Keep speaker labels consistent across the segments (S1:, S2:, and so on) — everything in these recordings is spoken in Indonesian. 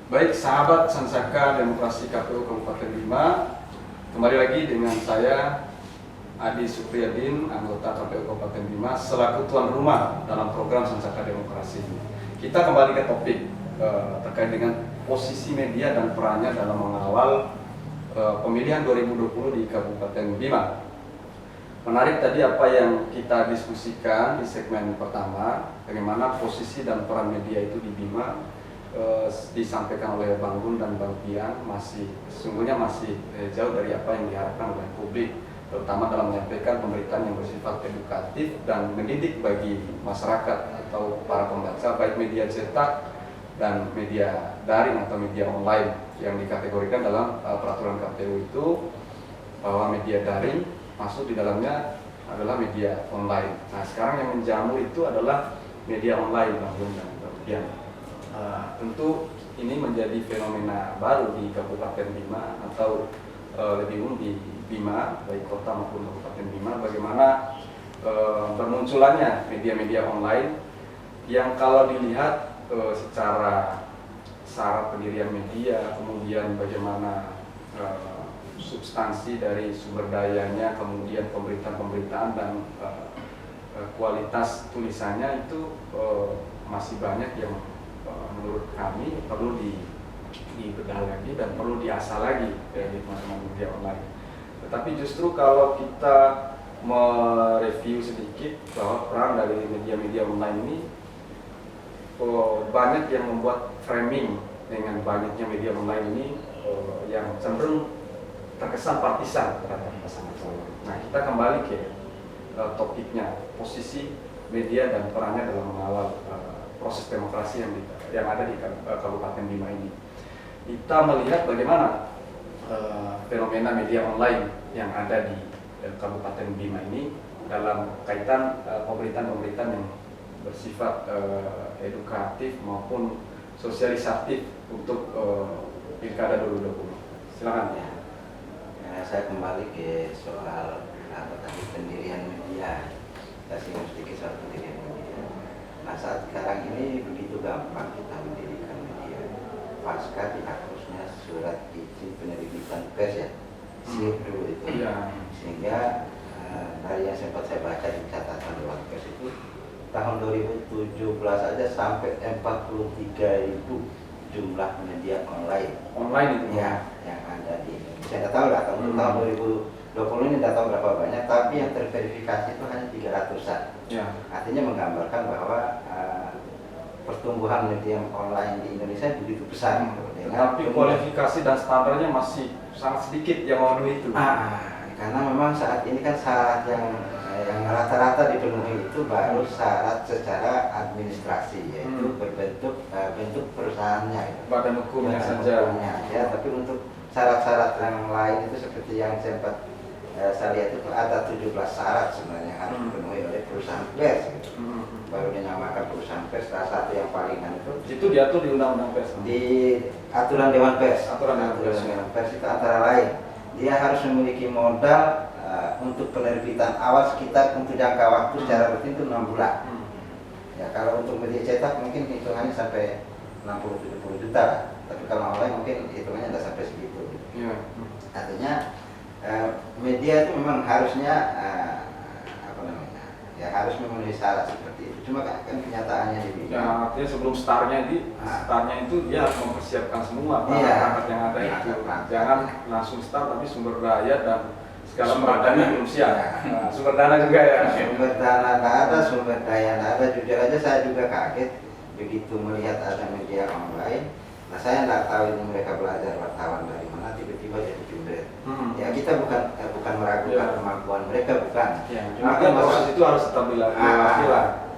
S1: Baik sahabat Sansaka Demokrasi KPU Kabupaten Bima, kembali lagi dengan saya Adi Supriyadin, anggota KPU Kabupaten Bima selaku tuan rumah dalam program Sansaka Demokrasi. Kita kembali ke topik terkait dengan posisi media dan perannya dalam mengawal pemilihan 2020 di Kabupaten Bima. Menarik tadi apa yang kita diskusikan di segmen pertama, bagaimana posisi dan peran media itu di Bima. Disampaikan oleh Bang Gun dan Bang Pian sesungguhnya masih jauh dari apa yang diharapkan oleh publik, terutama dalam menyampaikan pemberitaan yang bersifat edukatif dan mendidik bagi masyarakat atau para pembaca, baik media cetak dan media daring atau media online yang dikategorikan dalam peraturan KPU itu, bahwa media daring masuk di dalamnya adalah media online. Nah, sekarang yang menjamur itu adalah media online, Bang Gun dan Bang Pian. Tentu ini menjadi fenomena baru di Kabupaten Bima atau lebih umum di Bima, baik kota maupun Kabupaten Bima, bagaimana bermunculannya media-media online yang kalau dilihat secara syarat pendirian media, kemudian bagaimana substansi dari sumber dayanya, kemudian pemberitaan-pemberitaan dan kualitas tulisannya itu masih banyak yang menurut kami perlu dibedah lagi dan perlu diasah lagi di teman-teman media online. Tetapi justru kalau kita mereview sedikit bahwa peran dari media-media online ini banyak yang membuat framing dengan banyaknya media online ini yang cenderung terkesan partisan terhadap pasangan calon. Nah, kita kembali ke topiknya, posisi media dan perannya dalam mengawal proses demokrasi yang ada di Kabupaten Bima ini. Kita melihat bagaimana fenomena media online yang ada di Kabupaten Bima ini dalam kaitan pemberitaan-pemberitaan yang bersifat edukatif maupun sosialisatif untuk Pilkada 2020. Silakan.
S2: Ya, saya kembali ke soal tadi pendirian media. Saya singgung sedikit soal pendirian media. Nah, saat sekarang ini begitu gampang kita mendirikan media pasca dihapusnya surat izin penerbitan pers ya, SIP dulu itu ya. Sehingga dari yang sempat saya baca di catatan Dewan Pers itu tahun 2017 aja sampai 43.000 jumlah media online
S1: itu
S2: ya yang ada di Indonesia. Saya tidak tahu lah tahun 2020 ini tidak tahu berapa banyak, tapi yang terverifikasi itu hanya 300-an. Ya. Artinya menggambarkan bahwa pertumbuhan media online di Indonesia begitu besar.
S1: Tapi kualifikasi dan standarnya masih sangat sedikit yang memenuhi itu.
S2: Karena memang saat ini kan syarat yang rata-rata dipenuhi itu baru syarat secara administrasi, yaitu bentuk perusahaannya.
S1: Badan hukumnya saja.
S2: Ya, tapi untuk syarat-syarat yang lain itu seperti yang sempat saya lihat itu ada 17 syarat sebenarnya harus dipenuhi oleh perusahaan pers gitu. Baru dinamakan perusahaan pers. Salah satu yang palingan itu
S1: diatur di Undang-Undang Pers.
S2: Di aturan Dewan Pers.
S1: Aturan
S2: Dewan Pers itu antara lain dia harus memiliki modal untuk penerbitan awal sekitar untuk jangka waktu secara rutin itu 6 bulan. Ya, kalau untuk media cetak mungkin hitungannya sampai 60-70 juta lah. Tapi kalau online mungkin hitungannya tidak sampai segitu. Ya. Artinya media itu memang harusnya harus memenuhi syarat seperti itu. Cuma kan kenyataannya di Bima.
S1: Ya, artinya sebelum startnya itu dia harus mempersiapkan semua perangkat yang ada itu. Jangan langsung start tapi sumber daya dan segala peradannya belum siap. Sumber dana juga ya.
S2: Sumber dana tidak ada, sumber daya tidak ada. Jujur aja saya juga kaget begitu melihat ada media online. Nah, saya tidak tahu ini mereka belajar wartawan dari mana tiba-tiba jadi jumret. Ya, kita bukan meragukan kemampuan mereka, bukan.
S1: Cuma kan proses itu harus tetap dilakukan.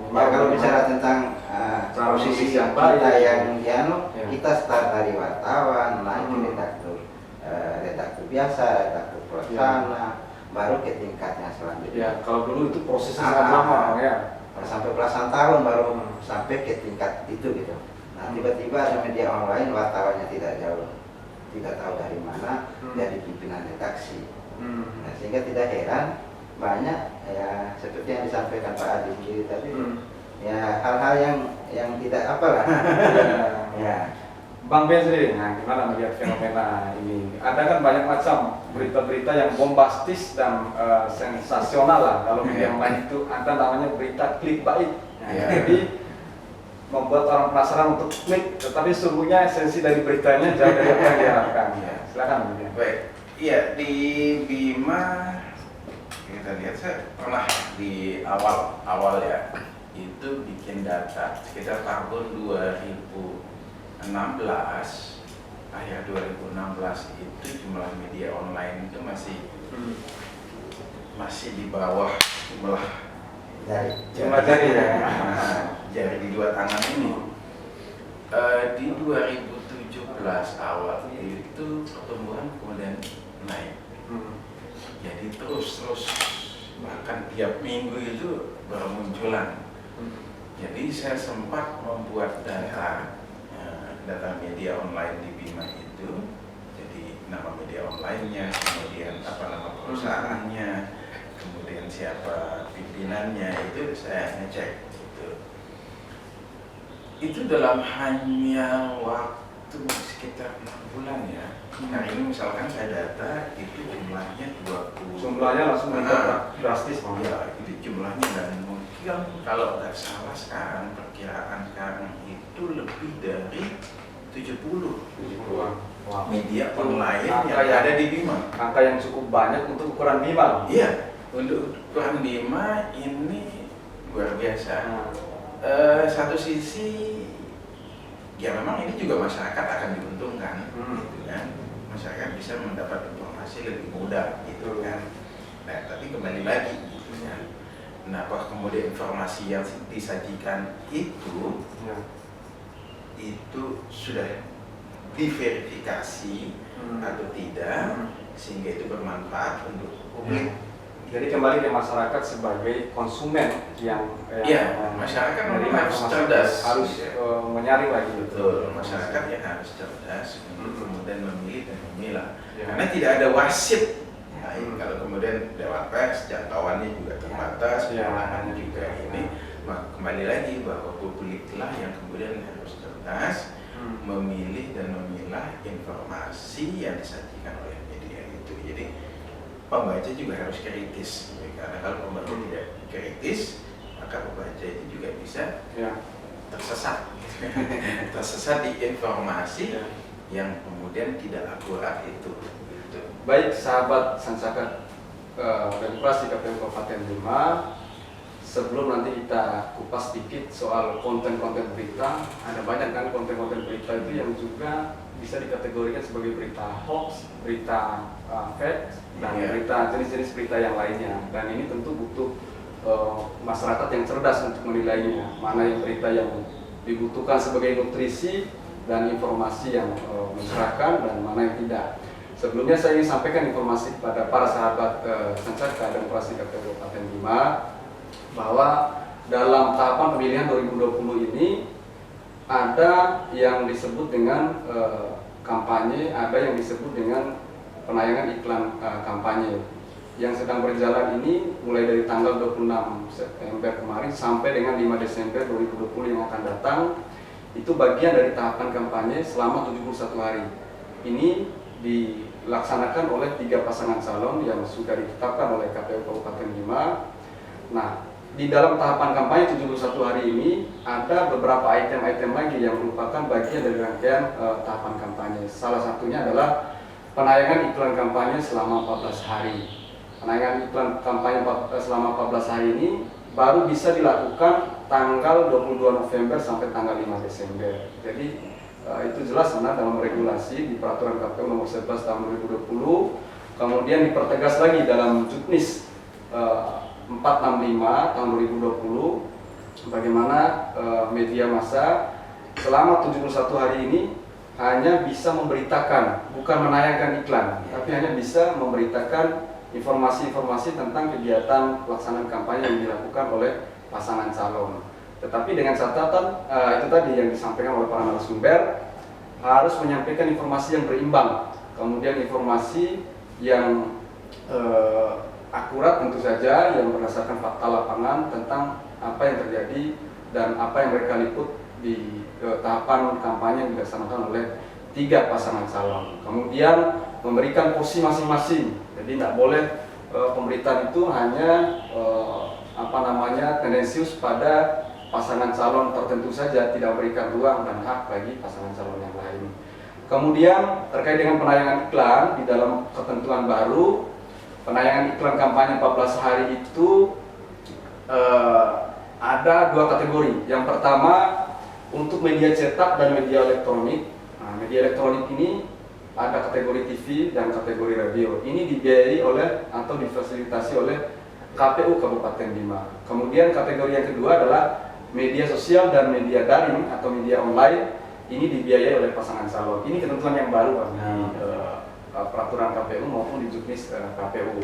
S2: Ya, kalau bicara tentang posisi yang kita kita start dari wartawan, naik ke redaktur biasa, redaktur pelaksana, baru ke tingkatnya selanjutnya.
S1: Ya, kalau dulu itu prosesnya sangat lama ya.
S2: Sampai belasan tahun baru sampai ke tingkat itu gitu. Nah, tiba-tiba ada media online, wartawannya tidak tahu dari mana, jadi pimpinan redaksi. Nah, sehingga tidak heran banyak ya seperti yang disampaikan Pak Adi sendiri tadi, ya hal-hal yang tidak apalah. Ya.
S1: Bang Ben sendiri, nah gimana melihat fenomena ini? Ada kan banyak macam berita-berita yang bombastis dan sensasional lah. Kalau media online itu ada namanya berita clickbait. Nah, jadi membuat orang penasaran untuk klik, tetapi sesungguhnya esensi dari beritanya jauh dari apa yang diharapkan. Silakan.
S3: Baik, iya di Bima kita lihat, saya pernah di awal ya itu bikin data sekitar tahun 2016, akhir 2016 itu jumlah media online itu masih di bawah jumlah
S1: jari ya.
S3: Jari di dua tangan ini. Di 2017 awal itu pertumbuhan kemudian naik. Jadi terus bahkan tiap minggu itu bermunculan. Jadi saya sempat membuat data media online di Bima itu. Jadi nama media online-nya, kemudian apa nama perusahaannya, kemudian siapa pimpinannya, itu saya ngecek. Itu dalam hanya waktu sekitar 6 bulan ya. Nah ini misalkan saya data itu jumlahnya 20.
S1: Jumlahnya langsung meningkat drastis.
S3: Ya, itu jumlahnya, dan mungkin kalau nggak salah sekarang perkiraan sekarang itu lebih dari 70 media online yang ada di Bima.
S1: Angka yang cukup banyak untuk ukuran Bima.
S3: Iya, untuk ukuran Bima ini luar biasa. Satu sisi ya memang ini juga masyarakat akan diuntungkan, gitu kan. Masyarakat bisa mendapat informasi lebih mudah, gitu kan. Nah, tapi kembali lagi, gitu kan. Kenapa kemudian informasi yang disajikan itu sudah diverifikasi atau tidak, sehingga itu bermanfaat untuk publik.
S1: Jadi kembali ke masyarakat sebagai konsumen yang
S3: masyarakat harus cerdas,
S1: harus menyaring lagi.
S3: Betul, masyarakat yang harus cerdas untuk kemudian memilih dan memilah. Karena tidak ada wasit. Kalau kemudian Dewan Pers jangkauannya juga terbatas, kewenangannya juga ini, kembali lagi bahwa publiklah yang kemudian harus cerdas memilih dan memilah informasi yang disajikan oleh media itu. Jadi pembaca juga harus kritis, karena kalau pembaca tidak kritis, maka pembaca itu juga bisa tersesat di informasi yang kemudian tidak akurat itu.
S1: Baik sahabat Sansaka Demokrasi KPU Kabupaten Bima, sebelum nanti kita kupas sedikit soal konten-konten berita, ada banyak kan konten-konten berita itu yang juga bisa dikategorikan sebagai berita hoax, berita fake, dan berita jenis-jenis berita yang lainnya. Dan ini tentu butuh masyarakat yang cerdas untuk menilainya, mana yang berita yang dibutuhkan sebagai nutrisi dan informasi yang mencerahkan dan mana yang tidak. Sebelumnya saya ingin sampaikan informasi kepada para sahabat Sansaka Demokrasi KPU Kabupaten Bima bahwa dalam tahapan pemilihan 2020 ini ada yang disebut dengan kampanye, ada yang disebut dengan penayangan iklan kampanye yang sedang berjalan ini mulai dari tanggal 26 September kemarin sampai dengan 5 Desember 2020 yang akan datang. Itu bagian dari tahapan kampanye selama 71 hari. Ini dilaksanakan oleh 3 pasangan calon yang sudah ditetapkan oleh KPU Kabupaten Bima. Nah, di dalam tahapan kampanye 71 hari ini ada beberapa item-item lagi yang merupakan bagian dari rangkaian tahapan kampanye. Salah satunya adalah penayangan iklan kampanye selama 14 hari. Penayangan iklan kampanye selama 14 hari ini baru bisa dilakukan tanggal 22 November sampai tanggal 5 Desember. Jadi itu jelas benar dalam regulasi di peraturan KPU nomor 11 tahun 2020. Kemudian dipertegas lagi dalam Juknis 465 tahun 2020 bagaimana media massa selama 71 hari ini hanya bisa memberitakan, bukan menayangkan iklan, tapi hanya bisa memberitakan informasi-informasi tentang kegiatan pelaksanaan kampanye yang dilakukan oleh pasangan calon. Tetapi dengan catatan itu tadi yang disampaikan oleh para narasumber, harus menyampaikan informasi yang berimbang, kemudian informasi yang akurat tentu saja, yang berdasarkan fakta lapangan tentang apa yang terjadi dan apa yang mereka liput di tahapan kampanye yang dilaksanakan oleh 3 pasangan calon. Kemudian memberikan porsi masing-masing. Jadi tidak boleh pemberitaan itu hanya tendensius pada pasangan calon tertentu saja, tidak memberikan ruang dan hak bagi pasangan calon yang lain. Kemudian terkait dengan penayangan iklan di dalam ketentuan baru, penayangan iklan kampanye 14 hari itu ada 2 kategori. Yang pertama untuk media cetak dan media elektronik. Nah, media elektronik ini ada kategori TV dan kategori radio. Ini dibiayai oleh atau difasilitasi oleh KPU Kabupaten Bima. Kemudian kategori yang kedua adalah media sosial dan media daring atau media online. Ini dibiayai oleh pasangan calon. Ini ketentuan yang baru di peraturan KPU maupun di juknis KPU.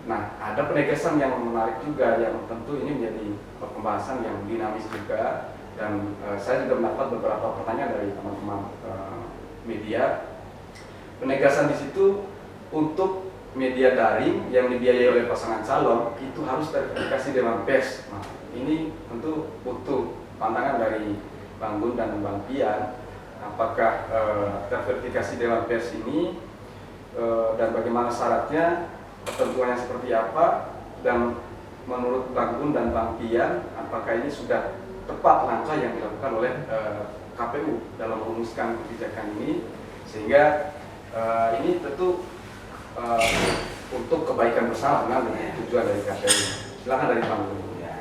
S1: Nah, ada penegasan yang menarik juga yang tentu ini menjadi pembahasan yang dinamis juga, dan saya juga mendapat beberapa pertanyaan dari teman-teman media. Penegasan di situ untuk media daring yang dibiayai oleh pasangan calon itu harus verifikasi Dewan Pers. Nah, ini tentu butuh pandangan dari Bang Gun dan Bang Pian, apakah terverifikasi Dewan Pers ini dan bagaimana syaratnya, ketentuannya seperti apa, dan menurut Bang Gun dan Bang Pian apakah ini sudah tepat langkah yang dilakukan oleh KPU dalam merumuskan kebijakan ini, sehingga ini tentu untuk kebaikan bersama dengan tujuan dari KPU. Silakan dari Bang Gun.
S2: Ya,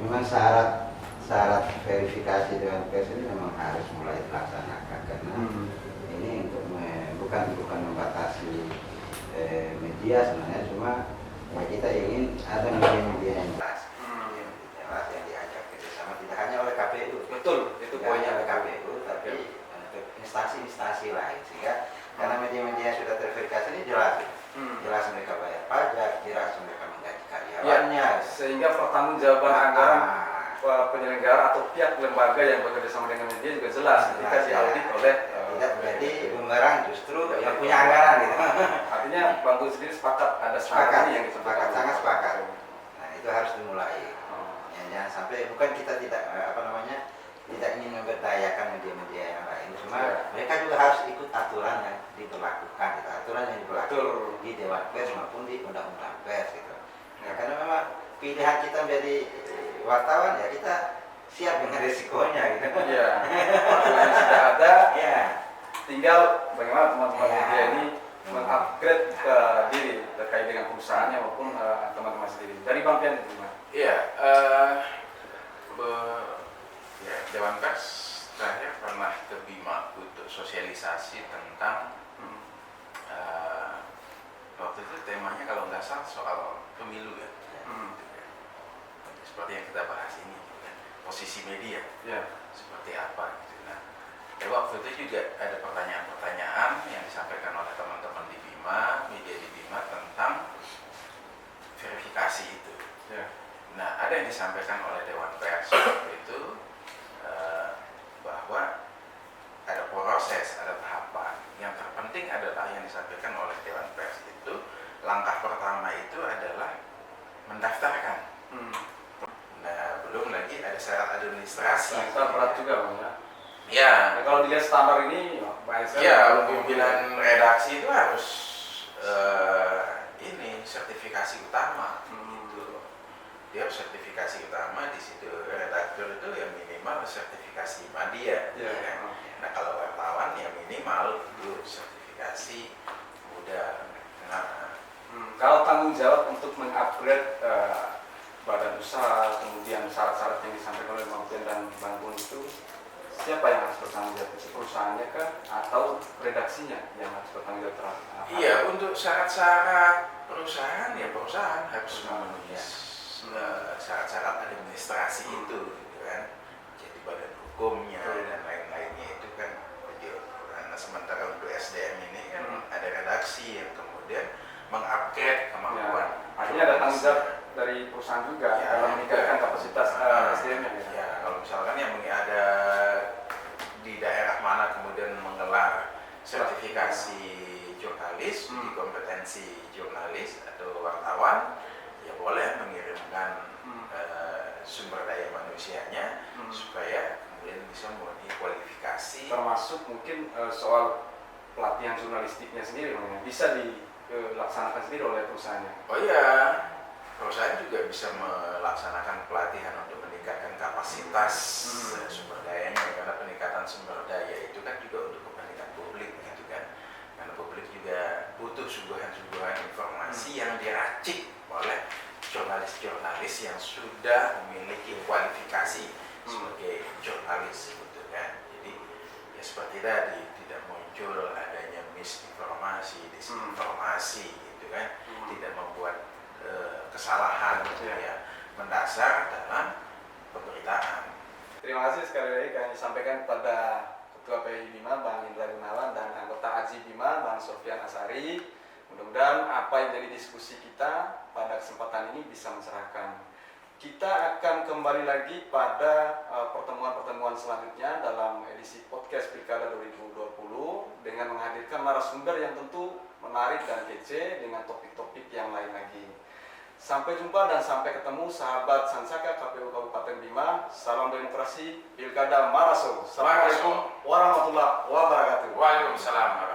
S2: memang syarat verifikasi Dewan Pers ini memang harus mulai dilaksanakan, karena ini untuk bukan membatasi media sebenarnya, cuma ya kita ingin ada media yang jelas, yang diajak kerjasama tidak hanya oleh KPU.
S1: Betul, itu
S2: tidak
S1: poinnya
S2: hanya oleh KPU, tapi untuk instansi-instansi lain, sehingga karena media-media yang sudah terverifikasi ini jelas, jelas mereka bayar pajak, jelas mereka menggaji karyawannya,
S1: sehingga pertanggungjawaban anggaran penyelenggara atau pihak lembaga yang bekerja sama dengan media juga jelas ketika diaudit oleh
S2: tidak menjadi bumerang justru yang punya anggaran gitu.
S1: Artinya Bang Gun sendiri sepakat ada
S2: Sepakat,
S1: yang
S2: sepakat, sangat sepakat. Nah, itu harus dimulai. Ya, jangan sampai, bukan kita tidak tidak ingin memberdayakan media-media yang lain, cuma mereka juga harus ikut aturan yang diberlakukan, gitu. Aturan yang diberlakukan di Dewan Pers maupun di Undang-Undang Pers gitu. Nah, karena memang pilihan kita menjadi wartawan, ya kita siap dengan risikonya gitu.
S1: Iya. Aturannya sudah ada.
S2: Ya.
S1: Tinggal bagaimana teman-teman media ini mengupgrade diri terkait dengan perusahaannya maupun teman-teman sendiri. Dari Bang Pian itu gimana?
S3: Iya, Dewan Pers terakhir pernah ke Bima untuk sosialisasi tentang waktu itu temanya kalau nggak salah soal pemilu ya. Seperti yang kita bahas ini, posisi media seperti apa gitu. Nah, waktu itu juga ada pertanyaan-pertanyaan yang disampaikan oleh teman-teman di Bima, media di Bima tentang verifikasi itu. Nah, ada yang disampaikan oleh Dewan Pers waktu itu bahwa ada proses, ada tahapan. Yang terpenting adalah yang disampaikan oleh Dewan Pers itu, langkah pertama itu adalah mendaftarkan. Nah, belum lagi ada syarat administrasi.
S1: Kita berat juga Bang ya.
S3: Ya.
S1: Nah, kalau dilihat standar ini,
S3: ya, pimpinan redaksi itu harus ini sertifikasi utama. Gitu. Dia harus sertifikasi utama, di situ redaktur itu yang minimal sertifikasi media. Ya. Nah, kalau wartawan ya minimal itu sertifikasi muda. Nah,
S1: kalau tanggung jawab untuk mengupgrade badan usaha, kemudian syarat-syarat yang disampaikan oleh Bang Pian dan Bang Gun itu, siapa yang harus bertanggung jawab? Perusahaannya kah atau redaksinya yang harus bertanggung jawab terhadap?
S3: Iya, untuk syarat-syarat perusahaan ya perusahaan harus memenuhi syarat-syarat administrasi itu, gitu kan. Jadi badan hukumnya dan lain-lainnya itu kan. Karena sementara untuk SDM ini kan ada redaksi yang kemudian mengupgrade kemampuan.
S1: Artinya ada tanggung jawab dari perusahaan juga dalam meningkatkan kapasitas SDM-nya.
S3: Ya, kalau misalkan yang ada di daerah mana kemudian menggelar sertifikasi jurnalis, di kompetensi jurnalis atau wartawan, ya boleh mengirimkan sumber daya manusianya supaya kemudian bisa
S1: mungkin soal pelatihan jurnalistiknya sendiri Bang, ya, bisa dilaksanakan sendiri oleh perusahaannya.
S3: Oh iya, perusahaan juga bisa melaksanakan pelatihan untuk meningkatkan kapasitas sumber dayanya, karena peningkatan sumber daya itu kan juga untuk kepentingan publik gitu kan, karena publik juga butuh suguhan-suguhan informasi yang diracik oleh jurnalis-jurnalis yang sudah memiliki kualifikasi sebagai jurnalis gitu kan. Jadi ya seperti tadi, tidak muncul adanya misinformasi, disinformasi gitu kan, tidak membuat kesalahan gitu ya mendasar dalam pemberitaan.
S1: Terima kasih sekali lagi kami sampaikan kepada Ketua PI Bima Bang Indra Gunawan dan anggota AJI Bima Bang Sofyan Asari. Mudah-mudahan apa yang jadi diskusi kita pada kesempatan ini bisa mencerahkan. Kita akan kembali lagi pada pertemuan-pertemuan selanjutnya dalam edisi podcast Pilkada 2020 dengan menghadirkan narasumber yang tentu menarik dan kece dengan topik-topik yang lain lagi. Sampai jumpa dan sampai ketemu sahabat Sansaka KPU Kabupaten Bima. Salam demokrasi Pilkada Maraso. Assalamualaikum warahmatullahi wabarakatuh.
S3: Waalaikumsalam.